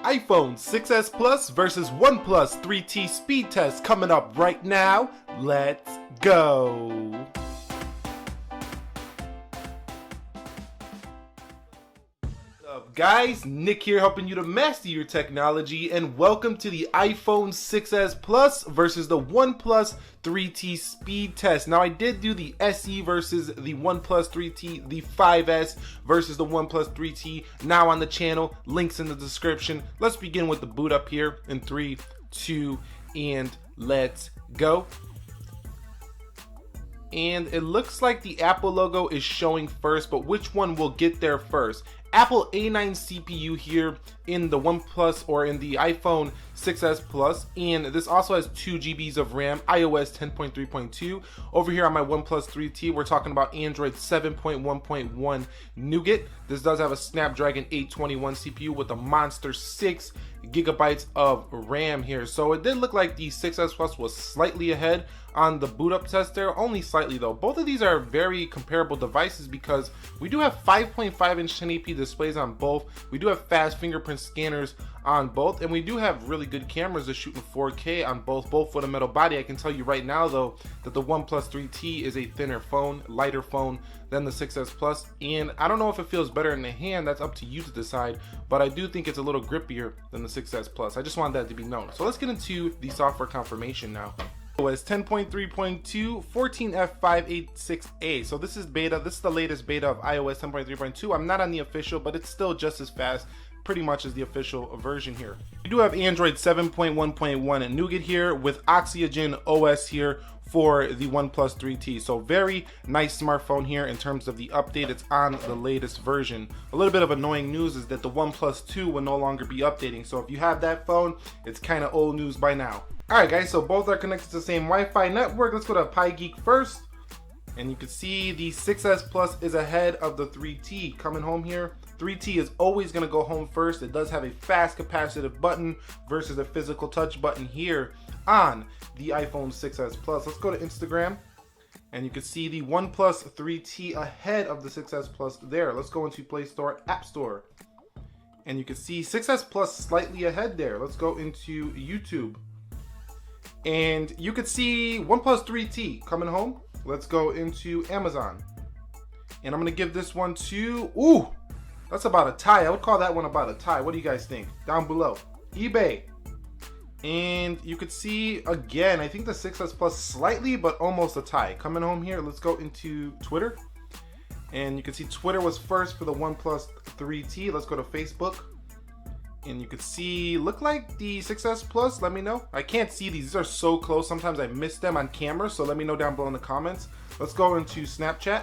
iPhone 6s Plus versus OnePlus 3T speed test coming up right now. Let's go. What's up, guys? Nick here, helping you to master your technology, and welcome to the iPhone 6s Plus versus the OnePlus 3T speed test. Now, I did do the SE versus the OnePlus 3T, the 5S versus the OnePlus 3T now on the channel. Links in the description. Let's begin with the boot up here in 3, 2, and let's go. And it looks like the Apple logo is showing first, but which one will get there first? Apple A9 CPU here in the OnePlus or in the iPhone 6s Plus, and this also has 2 GB of RAM, iOS 10.3.2. Over here on my OnePlus 3T, we're talking about Android 7.1.1 Nougat. This does have a Snapdragon 821 CPU with a monster 6 GB of RAM here. So it did look like the 6s Plus was slightly ahead on the boot up test there, only slightly though. Both of these are very comparable devices because we do have 5.5-inch 1080p displays on both. We do have fast fingerprint scanners on both, and we do have really good cameras that shoot in 4K on both with a metal body. I can tell you right now though that the OnePlus 3T is a thinner phone, lighter phone than the 6s Plus, and I don't know if it feels better in the hand. That's up to you to decide, but I do think it's a little grippier than the 6s Plus. I just wanted that to be known. So let's get into the software confirmation now. OS 10.3.2 14F586A. So this is beta. This is the latest beta of iOS 10.3.2. I'm not on the official, but it's still just as fast pretty much as the official version here. We do have Android 7.1.1 and Nougat here with Oxygen OS here for the OnePlus 3T. So very nice smartphone here in terms of the update. It's on the latest version. A little bit of annoying news is that the OnePlus 2 will no longer be updating. So if you have that phone, it's kind of old news by now. Alright guys, so both are connected to the same Wi-Fi network. Let's go to PyGeek first. And you can see the 6s Plus is ahead of the 3T. Coming home here, 3T is always going to go home first. It does have a fast capacitive button versus a physical touch button here on the iPhone 6s Plus. Let's go to Instagram. And you can see the OnePlus 3T ahead of the 6s Plus there. Let's go into Play Store, App Store. And you can see 6s Plus slightly ahead there. Let's go into YouTube. And you could see OnePlus 3T coming home. Let's go into Amazon. And I'm going to give this one to, ooh, that's about a tie. I would call that one about a tie. What do you guys think? Down below. eBay. And you could see, again, I think the 6s Plus slightly, but almost a tie. Coming home here, let's go into Twitter. And you can see Twitter was first for the OnePlus 3T. Let's go to Facebook. And you could see, look like the 6s Plus, let me know. I can't see these are so close. Sometimes I miss them on camera, so let me know down below in the comments. Let's go into Snapchat.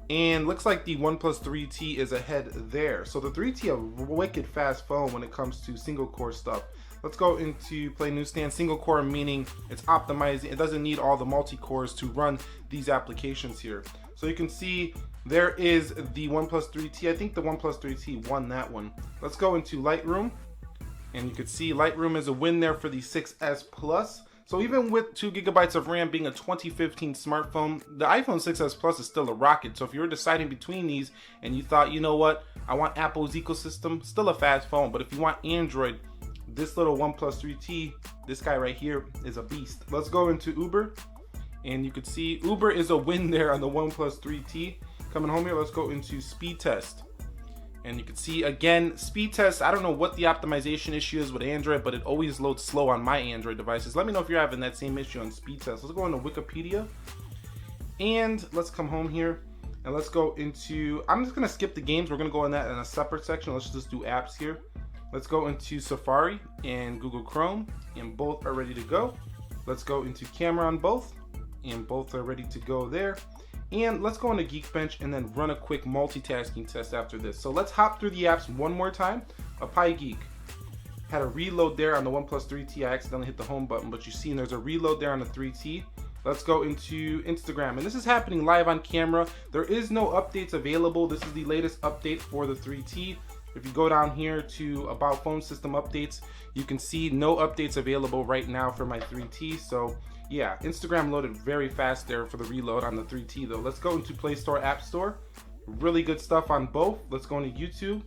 And looks like the OnePlus 3T is ahead there. So the 3T a wicked fast phone when it comes to single core stuff. Let's go into Play Newsstand. Single core meaning it's optimizing. It doesn't need all the multi-cores to run these applications here. So you can see there is the OnePlus 3T. I think the OnePlus 3T won that one. Let's go into Lightroom. And you can see Lightroom is a win there for the 6s Plus. So even with 2 GB of RAM being a 2015 smartphone, the iPhone 6s Plus is still a rocket. So if you were deciding between these and you thought, you know what, I want Apple's ecosystem, still a fast phone. But if you want Android, this little OnePlus 3T, this guy right here is a beast. Let's go into Uber. And you can see Uber is a win there on the OnePlus 3T. Coming home here, let's go into speed test. And you can see again, speed test, I don't know what the optimization issue is with Android, but it always loads slow on my Android devices. Let me know if you're having that same issue on speed test. Let's go into Wikipedia. And let's come home here. And let's go into, I'm just gonna skip the games. We're gonna go in that in a separate section. Let's just do apps here. Let's go into Safari and Google Chrome, and both are ready to go. Let's go into camera on both, and both are ready to go there. And let's go into Geekbench and then run a quick multitasking test after this. So let's hop through the apps one more time. A PyGeek had a reload there on the OnePlus 3T. I accidentally hit the home button, but you see there's a reload there on the 3T. Let's go into Instagram, and this is happening live on camera. There is no updates available. This is the latest update for the 3T. If you go down here to About Phone System Updates, you can see no updates available right now for my 3T. So yeah, Instagram loaded very fast there for the reload on the 3T though. Let's go into Play Store, App Store. Really good stuff on both. Let's go into YouTube.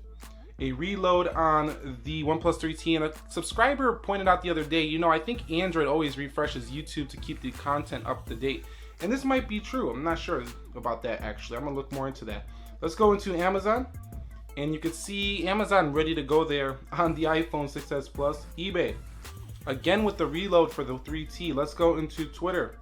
a reload on the OnePlus 3T, and a subscriber pointed out the other day, you know, I think Android always refreshes YouTube to keep the content up to date. And this might be true. I'm not sure about that actually. I'm gonna look more into that. Let's go into Amazon, and you can see Amazon ready to go there on the iPhone 6s Plus. eBay, again with the reload for the 3T. Let's go into Twitter,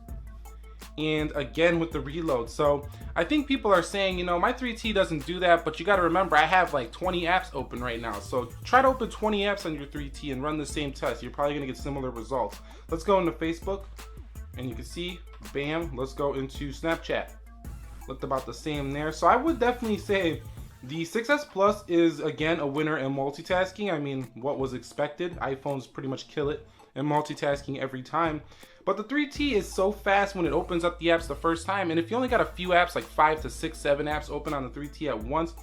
and again with the reload. So I think people are saying, you know, my 3T doesn't do that, but you got to remember I have like 20 apps open right now. So try to open 20 apps on your 3T and run the same test. You're probably gonna get similar results. Let's go into Facebook, and you can see, bam. Let's go into Snapchat. Looked about the same there. So I would definitely say the 6s Plus is again a winner in multitasking. I mean, what was expected? iPhones pretty much kill it in multitasking every time. But the 3T is so fast when it opens up the apps the first time, and if you only got a few apps, like 5 to 6, 7 apps open on the 3T at once,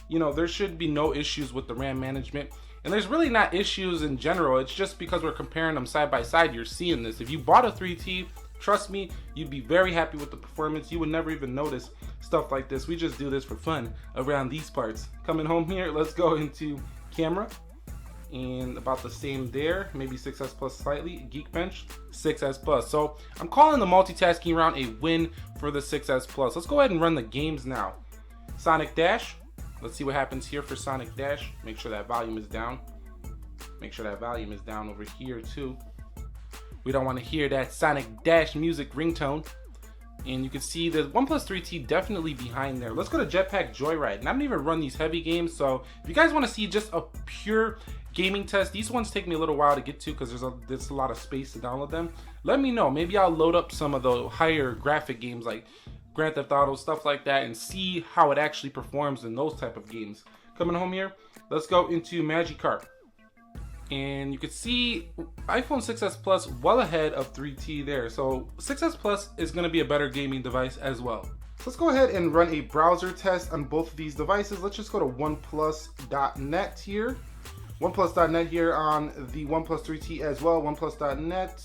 you know, there should be no issues with the RAM management. And there's really not issues in general. It's just because we're comparing them side by side, you're seeing this. If you bought a 3T, trust me, you'd be very happy with the performance. You would never even notice stuff like this. We just do this for fun around these parts. Coming home here, let's go into camera. And about the same there, maybe 6s Plus slightly. Geekbench, 6s Plus. So I'm calling the multitasking round a win for the 6s Plus. Let's go ahead and run the games now. Sonic Dash. Let's see what happens here for Sonic Dash. Make sure that volume is down. Make sure that volume is down over here too. We don't want to hear that Sonic Dash music ringtone. And you can see the OnePlus 3T definitely behind there. Let's go to Jetpack Joyride. And I haven't even run these heavy games, so if you guys want to see just a pure gaming test, these ones take me a little while to get to because there's a lot of space to download them. Let me know. Maybe I'll load up some of the higher graphic games like Grand Theft Auto, stuff like that, and see how it actually performs in those type of games. Coming home here, let's go into Magikarp. And you can see iPhone 6s Plus well ahead of 3T there. So 6s Plus is going to be a better gaming device as well. So let's go ahead and run a browser test on both of these devices. Let's just go to OnePlus.net here. OnePlus.net here on the OnePlus 3T as well. OnePlus.net.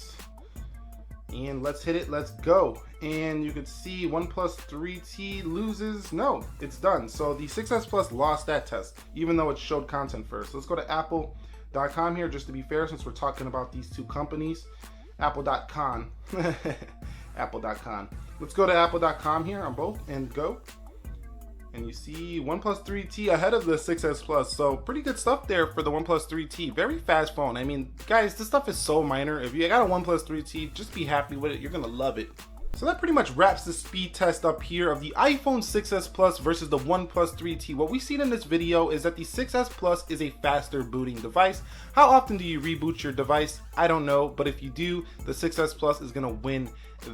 And let's hit it. Let's go. And you can see OnePlus 3T loses. No, it's done. So the 6s Plus lost that test, even though it showed content first. Let's go to Apple.com here, just to be fair, since we're talking about these two companies. Apple.com. Apple.com. Let's go to Apple.com here on both and go. And you see OnePlus 3T ahead of the 6s Plus. So pretty good stuff there for the OnePlus 3T. Very fast phone. I mean, guys, this stuff is so minor. If you got a OnePlus 3T, just be happy with it. You're going to love it. So that pretty much wraps the speed test up here of the iPhone 6s Plus versus the OnePlus 3T. What we've seen in this video is that the 6s Plus is a faster booting device. How often do you reboot your device? I don't know, but if you do, the 6s Plus is going to win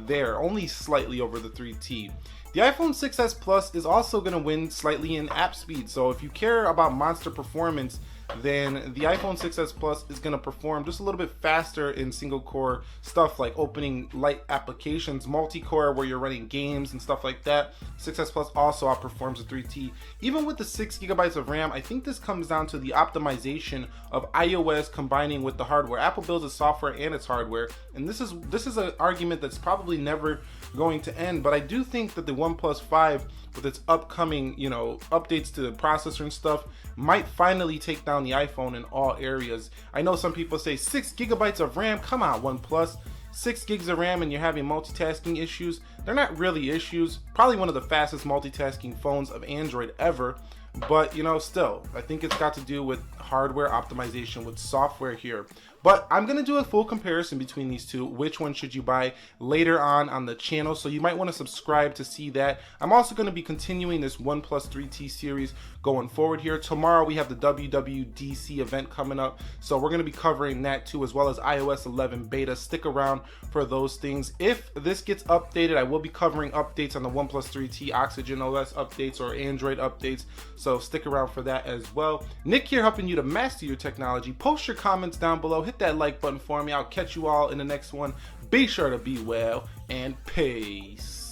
there, only slightly over the 3T. The iPhone 6s Plus is also going to win slightly in app speed. So if you care about monster performance, then the iPhone 6s Plus is going to perform just a little bit faster in single core stuff like opening light applications, multi-core where you're running games and stuff like that. 6s Plus also outperforms the 3T. Even with the 6 gigabytes of RAM, I think this comes down to the optimization of iOS combining with the hardware. Apple builds its software and its hardware, and this is an argument that's probably never going to end, but I do think that the OnePlus 5 with its upcoming, you know, updates to the processor and stuff might finally take down the iPhone in all areas. I know some people say 6 gigabytes of RAM, come on OnePlus, 6 gigs of RAM and you're having multitasking issues. They're not really issues. Probably one of the fastest multitasking phones of Android ever, but you know, still, I think it's got to do with hardware optimization with software here. But I'm going to do a full comparison between these two. Which one should you buy later on the channel? So you might want to subscribe to see that. I'm also going to be continuing this OnePlus 3T series going forward here. Tomorrow we have the WWDC event coming up. So we're going to be covering that too, as well as iOS 11 beta. Stick around for those things. If this gets updated, I will be covering updates on the OnePlus 3T, Oxygen OS updates or Android updates. So stick around for that as well. Nick here helping you to master your technology. Post your comments down below. Hit that like button for me. I'll catch you all in the next one. Be sure to be well and peace.